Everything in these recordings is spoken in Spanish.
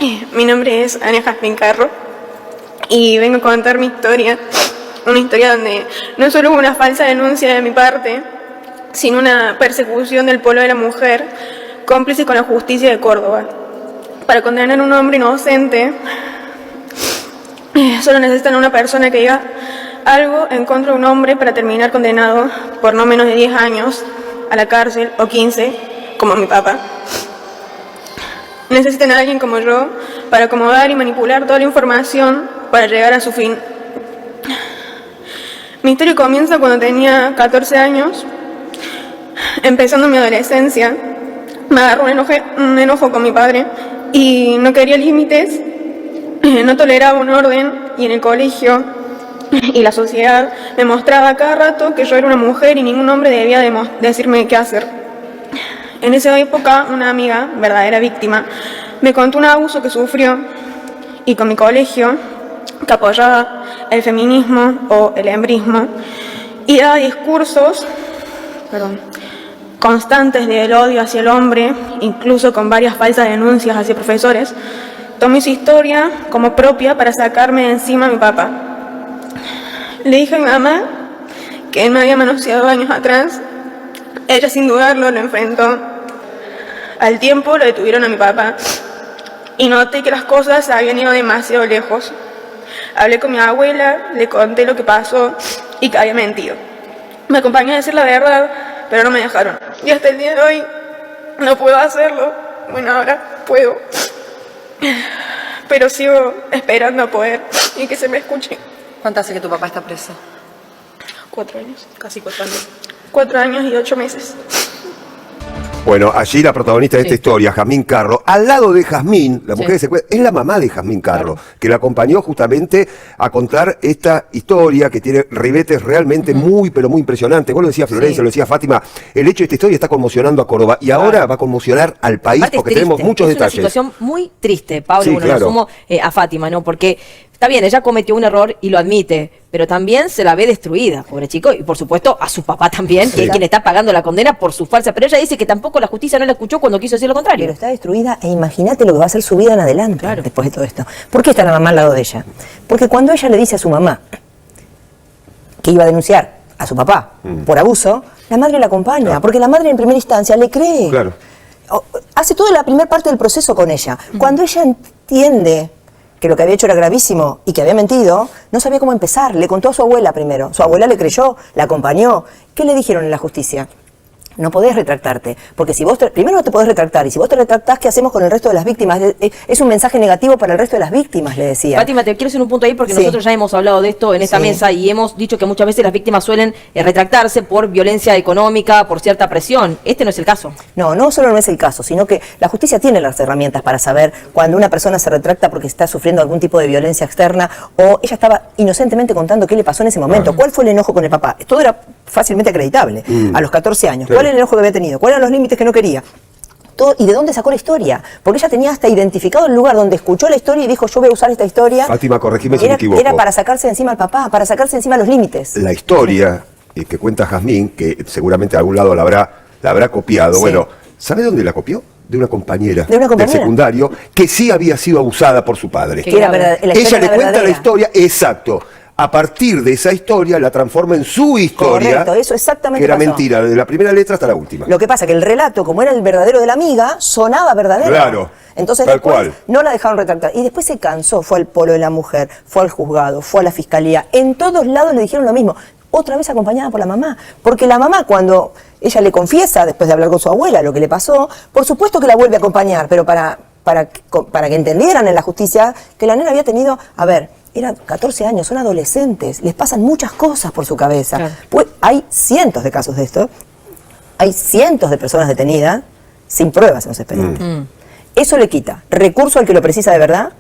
Mi nombre es Ana Jazmín Carro y vengo a contar mi historia. Una historia donde no solo hubo una falsa denuncia de mi parte, sino una persecución del pueblo de la mujer, cómplice con la justicia de Córdoba. Para condenar a un hombre inocente, solo necesitan una persona que diga algo en contra de un hombre para terminar condenado por no menos de 10 años a la cárcel, o 15, como mi papá. Necesitan a alguien como yo para acomodar y manipular toda la información para llegar a su fin. Mi historia comienza cuando tenía 14 años, empezando mi adolescencia. Me agarró un enojo con mi padre y no quería límites, no toleraba un orden, y en el colegio y la sociedad me mostraba a cada rato que yo era una mujer y ningún hombre debía decirme qué hacer. En esa época, una amiga, verdadera víctima, me contó un abuso que sufrió, y con mi colegio, que apoyaba el feminismo o el hembrismo, y daba discursos constantes del odio hacia el hombre, incluso con varias falsas denuncias hacia profesores, tomé su historia como propia para sacarme de encima a mi papá. Le dije a mi mamá que él me había manoseado años atrás. Ella, sin dudarlo, lo enfrentó. Al tiempo lo detuvieron a mi papá y noté que las cosas habían ido demasiado lejos. Hablé con mi abuela, le conté lo que pasó y que había mentido. Me acompañó a decir la verdad, pero no me dejaron. Y hasta el día de hoy no puedo hacerlo. Bueno, ahora puedo, pero sigo esperando a poder y que se me escuche. ¿Cuánto hace que tu papá está preso? 4 años. Casi 4 años. 4 años y 8 meses. Bueno, allí la protagonista de esta historia, Jazmín Carro, al lado de Jazmín, la mujer que se cuenta, es la mamá de Jazmín Carro, que la acompañó justamente a contar esta historia que tiene ribetes realmente muy, pero muy impresionantes. Vos lo decías, Florencia, lo decía Fátima, el hecho de esta historia está conmocionando a Córdoba y ahora va a conmocionar al país porque tenemos muchos detalles. Es una situación muy triste, Pablo, Sí, bueno, claro. lo sumo a Fátima, ¿no? Porque está bien, ella cometió un error y lo admite, pero también se la ve destruida, pobre chico, y por supuesto a su papá también, que es quien está pagando la condena por su falsa. Pero ella dice que tampoco la justicia no la escuchó cuando quiso decir lo contrario. Pero está destruida, e imagínate lo que va a ser su vida en adelante después de todo esto. ¿Por qué está la mamá al lado de ella? Porque cuando ella le dice a su mamá que iba a denunciar a su papá por abuso, la madre la acompaña, porque la madre en primera instancia le cree. Claro. Hace toda la primera parte del proceso con ella. Cuando ella entiende que lo que había hecho era gravísimo y que había mentido, no sabía cómo empezar. Le contó a su abuela primero. Su abuela le creyó, la acompañó. ¿Qué le dijeron en la justicia? No podés retractarte, porque si vos primero no te podés retractar, y si vos te retractás, ¿qué hacemos con el resto de las víctimas? Es un mensaje negativo para el resto de las víctimas, le decía. Fátima, te quiero hacer un punto ahí porque Sí. nosotros ya hemos hablado de esto en esta mesa y hemos dicho que muchas veces las víctimas suelen retractarse por violencia económica, por cierta presión. Este no es el caso. No, no solo no es el caso, sino que la justicia tiene las herramientas para saber cuando una persona se retracta porque está sufriendo algún tipo de violencia externa o ella estaba inocentemente contando qué le pasó en ese momento. ¿Cuál fue el enojo con el papá? Todo era fácilmente acreditable a los 14 años. Claro. ¿Cuál era el enojo que había tenido? ¿Cuáles eran los límites que no quería? Todo, ¿y de dónde sacó la historia? Porque ella tenía hasta identificado el lugar donde escuchó la historia y dijo, yo voy a usar esta historia. Fátima, corregime si me equivoco. Era para sacarse de encima al papá, para sacarse de encima los límites. La historia que cuenta Jazmín, que seguramente de algún lado la habrá copiado. Sí. Bueno, ¿sabe dónde la copió? De una compañera De una compañera. del secundario que sí había sido abusada por su padre. Que era la historia Ella le era cuenta verdadera. la historia, exacto. A partir de esa historia la transforma en su historia. Correcto, eso exactamente que era pasó. mentira, de la primera letra hasta la última. Lo que pasa que el relato, como era el verdadero de la amiga, sonaba verdadero. Claro, Entonces tal después cual. no la dejaron retractar. Y después se cansó, fue al polo de la mujer, fue al juzgado, fue a la fiscalía. En todos lados le dijeron lo mismo. Otra vez acompañada por la mamá. Porque la mamá, cuando ella le confiesa, después de hablar con su abuela, lo que le pasó, por supuesto que la vuelve a acompañar, pero para que entendieran en la justicia que la nena había tenido, eran 14 años, son adolescentes, les pasan muchas cosas por su cabeza. Claro. Pues hay cientos de casos de esto, hay cientos de personas detenidas sin pruebas en los expedientes. Eso le quita recurso al que lo precisa de verdad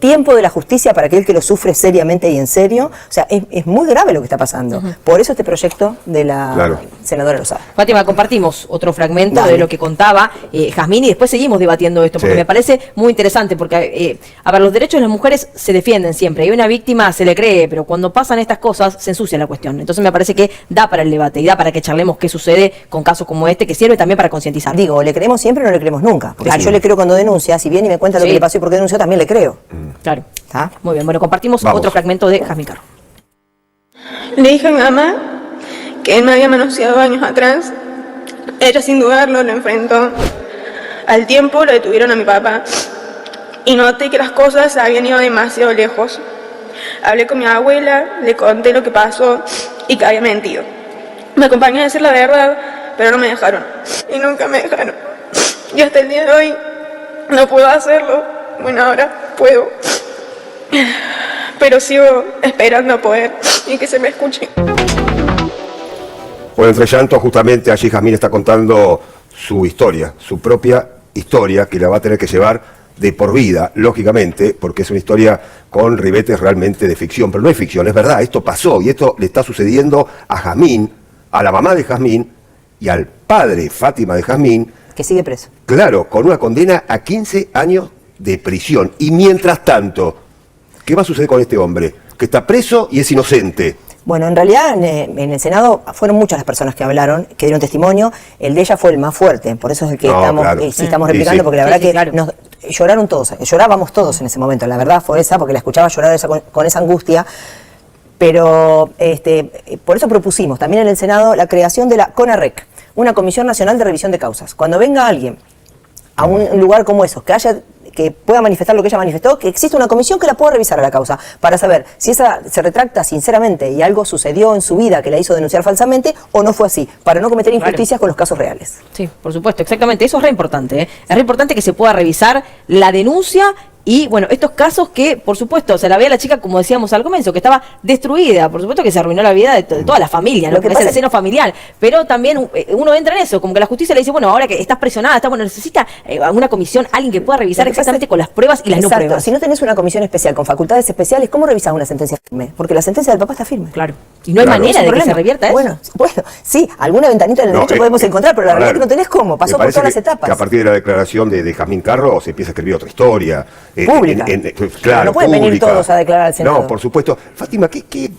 tiempo de la justicia para aquel que lo sufre seriamente y en serio. O sea, es muy grave lo que está pasando. Por eso este proyecto de la senadora Lozada. Fátima, compartimos otro fragmento Dale. de lo que contaba Jazmín y después seguimos debatiendo esto, porque me parece muy interesante, porque a ver, los derechos de las mujeres se defienden siempre, y una víctima se le cree, pero cuando pasan estas cosas se ensucia la cuestión. Entonces me parece que da para el debate y da para que charlemos qué sucede con casos como este, que sirve también para concientizar. Digo, ¿le creemos siempre o no le creemos nunca? Porque Claro. si yo le creo cuando denuncia, si viene y me cuenta lo que le pasó y por qué denunció, también le creo. Claro. ¿Está? Muy bien, bueno, compartimos Vamos. otro fragmento de Jazmín Carro. Le dije a mi mamá que él me había manoseado años atrás. Ella sin dudarlo lo enfrentó. Al tiempo lo detuvieron a mi papá y noté que las cosas habían ido demasiado lejos. Hablé con mi abuela, le conté lo que pasó y que había mentido. Me acompañó a decir la verdad, pero no me dejaron. Y nunca me dejaron. Y hasta el día de hoy no puedo hacerlo. Bueno, ahora puedo. Pero sigo esperando poder y que se me escuche. Bueno, entre llanto, justamente allí Jazmín está contando su historia, su propia historia, que la va a tener que llevar de por vida, lógicamente, porque es una historia con ribetes realmente de ficción, pero no es ficción, es verdad, esto pasó y esto le está sucediendo a Jazmín, a la mamá de Jazmín y al padre, Fátima de Jazmín, Que sigue preso. claro, con una condena a 15 años de prisión. Y mientras tanto, ¿qué va a suceder con este hombre? Que está preso y es inocente. Bueno, en realidad en el Senado fueron muchas las personas que hablaron, que dieron testimonio. El de ella fue el más fuerte, por eso es el que No, estamos, claro. sí, estamos Sí, replicando, sí. porque la Sí, verdad sí, que claro. lloraron todos, llorábamos todos en ese momento. La verdad fue esa, porque la escuchaba llorar con esa angustia. Pero por eso propusimos también en el Senado la creación de la CONAREC, una Comisión Nacional de Revisión de Causas. Cuando venga alguien a un lugar como esos, que pueda manifestar lo que ella manifestó, que existe una comisión que la pueda revisar a la causa para saber si esa se retracta sinceramente y algo sucedió en su vida que la hizo denunciar falsamente o no fue así, para no cometer injusticias con los casos reales. Sí, por supuesto, exactamente. Eso es re importante, ¿eh? Es re importante que se pueda revisar la denuncia y, bueno, estos casos que, por supuesto, se la ve a la chica, como decíamos al comienzo, que estaba destruida. Por supuesto que se arruinó la vida de toda la familia, ¿no? Lo que Es pasa el es- seno familiar. Pero también uno entra en eso, como que la justicia le dice, bueno, ahora que estás presionada, necesita una comisión, alguien que pueda revisar Lo que pasa exactamente es- con las pruebas y las Exacto. no pruebas. Si no tenés una comisión especial con facultades especiales, ¿cómo revisás una sentencia firme? Porque la sentencia del papá está firme. Claro. Y no hay Claro. manera Es un de que se problema. revierta eso. Bueno, sí, alguna ventanita en el derecho podemos encontrar, pero la verdad es que no tenés cómo. Pasó por todas las etapas. Que a partir de la declaración de Jazmín Carro se empieza a escribir otra historia. Pública. Claro, No pueden venir pública. todos a declarar al Senado. No, por supuesto. Fátima, ¿qué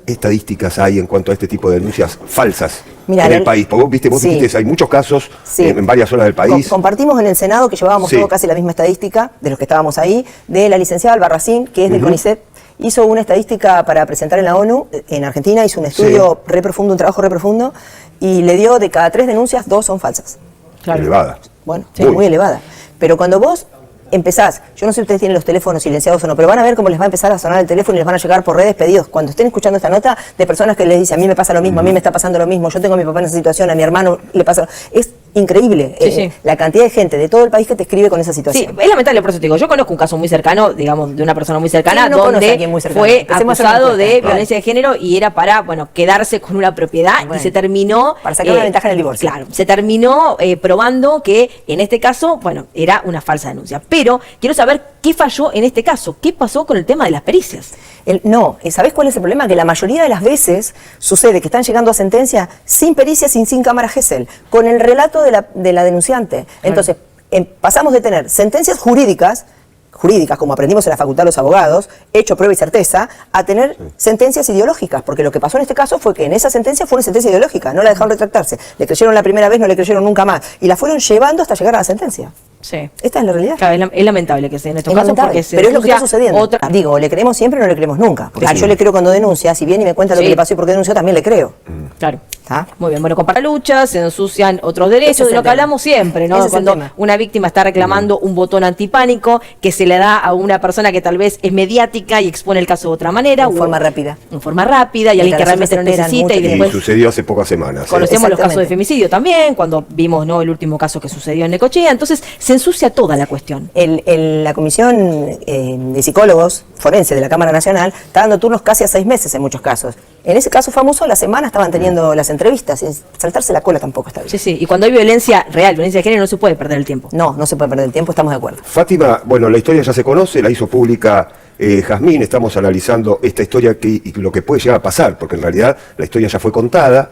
estadísticas hay en cuanto a este tipo de denuncias falsas Mirá, en el país? Porque vos sí. dijiste, hay muchos casos Sí. en varias zonas del país. Compartimos en el Senado, que llevábamos Sí. todo casi la misma estadística, de los que estábamos ahí, de la licenciada Albarracín, que es del CONICET, hizo una estadística para presentar en la ONU, en Argentina, hizo un estudio re profundo, un trabajo re profundo, y le dio de cada 3 denuncias, 2 son falsas. Claro. Elevada. Bueno, Sí. muy elevada. Pero cuando vos empezás, yo no sé si ustedes tienen los teléfonos silenciados o no, pero van a ver cómo les va a empezar a sonar el teléfono y les van a llegar por redes pedidos. Cuando estén escuchando esta nota, de personas que les dicen, a mí me pasa lo mismo, a mí me está pasando lo mismo, yo tengo a mi papá en esa situación, a mi hermano le pasa. Es increíble Sí. la cantidad de gente de todo el país que te escribe con esa Sí, situación. es lamentable, por eso te digo, yo conozco un caso muy cercano, digamos, de una persona muy cercana, ¿Quién no conoce a donde alguien muy cercano? fue Empecemos a hacer una acusado de encuesta. violencia de género y era para, bueno, quedarse con una propiedad y Bueno, se terminó... para sacar una ventaja en el divorcio. Claro, se terminó probando que en este caso, bueno, era una falsa denuncia. Pero quiero saber qué falló en este caso, qué pasó con el tema de las pericias. ¿Sabés cuál es el problema? Que la mayoría de las veces sucede que están llegando a sentencia sin pericia, sin cámara Gesell, con el relato de la denunciante. Entonces, pasamos de tener sentencias jurídicas, como aprendimos en la facultad de los abogados, hecho, prueba y certeza, a tener sentencias ideológicas, porque lo que pasó en este caso fue que en esa sentencia fue una sentencia ideológica, no la dejaron retractarse, le creyeron la primera vez, no le creyeron nunca más, y la fueron llevando hasta llegar a la sentencia. Sí. Esta es la realidad. Claro, es lamentable que sea en estos Es casos lamentable, porque se pero es lo que está denuncia sucediendo. otra- Digo, ¿le creemos siempre o no le creemos nunca? Porque Claro. si yo le creo cuando denuncia, si viene y me cuenta lo Sí. que le pasó y por qué denunció, también le creo. Claro. ¿Está? Muy bien, bueno, compara lucha, se ensucian otros derechos, Ese es de el lo que tema. hablamos siempre, ¿no? Ese es el Cuando tema. una víctima está reclamando un botón antipánico que se le da a una persona que tal vez es mediática y expone el caso de otra manera. En forma rápida. En forma rápida y alguien que realmente Declaraciones teneran necesita y mucho Y después sucedió hace pocas semanas. conocemos los casos de Exactamente. femicidio también, cuando vimos, ¿no?, el último caso que sucedió en Necochea. Entonces, se ensucia toda la cuestión. La comisión de psicólogos forense de la Cámara Nacional está dando turnos casi a 6 meses en muchos casos. En ese caso famoso, a la semana estaban teniendo las entrevistas. Y saltarse la cola tampoco está bien. Sí, sí. Y cuando hay violencia real, violencia de género, no se puede perder el tiempo. No se puede perder el tiempo, estamos de acuerdo. Fátima, bueno, la historia ya se conoce, la hizo pública Jazmín, estamos analizando esta historia y lo que puede llegar a pasar, porque en realidad la historia ya fue contada.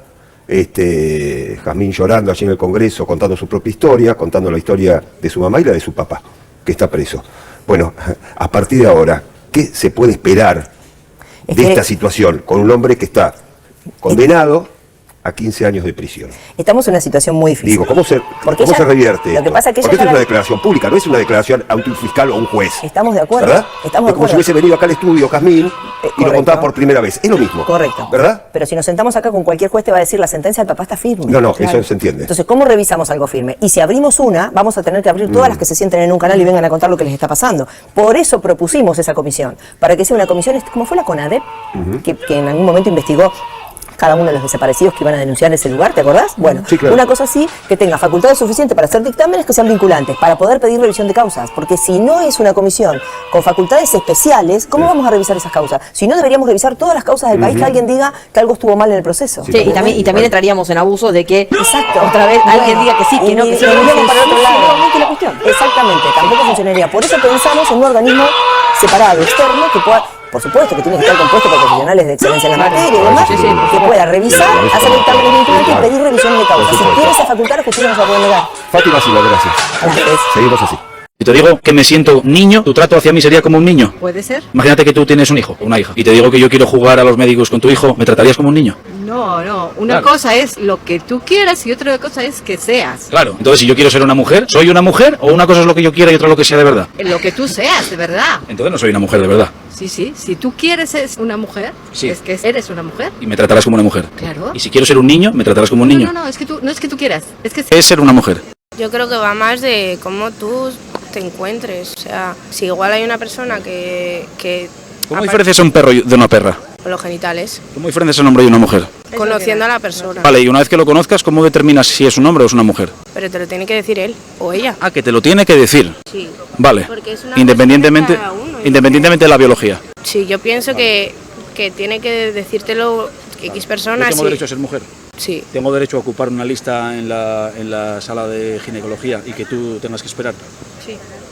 Jazmín llorando allí en el Congreso, contando su propia historia, contando la historia de su mamá y la de su papá, que está preso. Bueno, a partir de ahora, ¿qué se puede esperar de esta situación con un hombre que está condenado a 15 años de prisión? Estamos en una situación muy difícil. Digo, ¿cómo se revierte Lo que esto? pasa es que Porque ella esto es ya una declaración pública, no es una declaración ante un fiscal o un juez. Estamos de acuerdo. ¿Verdad? Estamos de es como acuerdo. si hubiese venido acá al estudio Jazmín y lo correcto. contaba por primera vez. Es lo mismo. Correcto. ¿Verdad? Pero si nos sentamos acá con cualquier juez te va a decir la sentencia del papá está firme. No, eso se entiende. Entonces, ¿cómo revisamos algo firme? Y si abrimos una, vamos a tener que abrir todas las que se sienten en un canal y vengan a contar lo que les está pasando. Por eso propusimos esa comisión, para que sea una comisión, como fue la CONADEP, que en algún momento investigó cada uno de los desaparecidos que iban a denunciar ese lugar, ¿te acordás? Bueno, sí, claro. Una cosa así, que tenga facultades suficientes para hacer dictámenes que sean vinculantes, para poder pedir revisión de causas, porque si no es una comisión con facultades especiales, ¿cómo vamos a revisar esas causas? Si no, deberíamos revisar todas las causas del país que alguien diga que algo estuvo mal en el proceso. Sí, y también entraríamos en abuso de que Exacto. otra vez alguien diga que sí, que no, que sí, volvemos para otro lado. nuevamente la cuestión. Exactamente, tampoco funcionaría. Por eso pensamos en un organismo separado, externo, que pueda, por supuesto que tiene que estar compuesto por profesionales de excelencia en la materia y demás, que pueda revisar, hacer dictámenes vinculantes y pedir revisión de causas. Si tiene esa facultad, la justicia no se la puede negar. Fátima Silva, gracias. Gracias. Seguimos así. Si te digo que me siento niño, tu trato hacia mí sería como un niño. ¿Puede ser? Imagínate que tú tienes un hijo o una hija y te digo que yo quiero jugar a los médicos con tu hijo, ¿me tratarías como un niño? No. Una Claro. cosa es lo que tú quieras y otra cosa es que seas. Claro. Entonces, si yo quiero ser una mujer, ¿soy una mujer o una cosa es lo que yo quiera y otra lo que sea de verdad? Lo que tú seas, de verdad. Entonces no soy una mujer de verdad. Sí. Si tú quieres ser una mujer, Sí. es que eres una mujer. Y me tratarás como una mujer. Claro. Y si quiero ser un niño, me tratarás como un niño. No, es que tú quieras. Es que Es ser una mujer. Yo creo que va más de cómo tú te encuentres. O sea, si igual hay una persona que ¿Cómo diferencias a un perro de una perra? con los genitales, ¿Cómo diferencias a un hombre y una mujer? conociendo a la persona. Vale, y una vez que lo conozcas, ¿cómo determinas si es un hombre o es una mujer? Pero te lo tiene que decir él o ella. Ah, que te lo tiene que decir. Sí. Vale. Porque es una Independientemente, cosa de cada uno. independientemente de la biología. Sí, yo pienso que tiene que decírtelo X personas. Yo tengo y- derecho a ser mujer. Sí. Tengo derecho a ocupar una lista en la sala de ginecología y que tú tengas que esperar.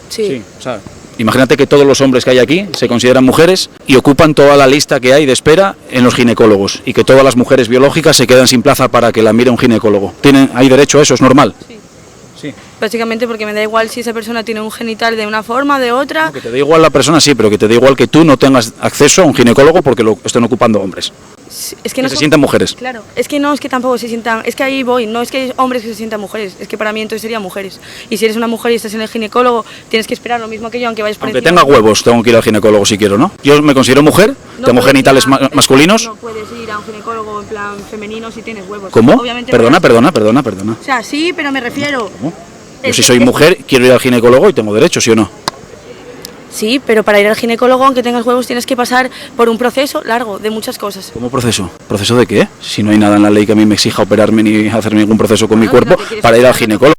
Sí. O sea, imagínate que todos los hombres que hay aquí se consideran mujeres y ocupan toda la lista que hay de espera en los ginecólogos y que todas las mujeres biológicas se quedan sin plaza para que la mire un ginecólogo. ¿Hay derecho a eso? ¿Es normal? Sí. Básicamente porque me da igual si esa persona tiene un genital de una forma, de otra. Que te da igual la persona, sí, pero que te da igual que tú no tengas acceso a un ginecólogo porque lo estén ocupando hombres. Es Que no se son- sientan mujeres. Claro, es que tampoco se sientan, es que ahí voy, no es que hay hombres que se sientan mujeres, es que para mí entonces serían mujeres. Y si eres una mujer y estás en el ginecólogo, tienes que esperar lo mismo que yo, aunque vayas por Aunque encima. tenga huevos, tengo que ir al ginecólogo si quiero, ¿no? Yo me considero mujer, No tengo puedes genitales ir a- masculinos. No puedes ir a un ginecólogo en plan femenino si tienes huevos. ¿Cómo? Obviamente Perdona. verás- O sea, sí, pero me refiero. Yo Es si que- soy mujer, quiero ir al ginecólogo y tengo derecho, ¿sí o no? Sí, pero para ir al ginecólogo, aunque tengas huevos, tienes que pasar por un proceso largo de muchas cosas. ¿Cómo proceso? ¿Proceso de qué? Si no hay nada en la ley que a mí me exija operarme ni hacer ningún proceso con mi Ah, cuerpo lo que quieres para ir al es- ginecólogo.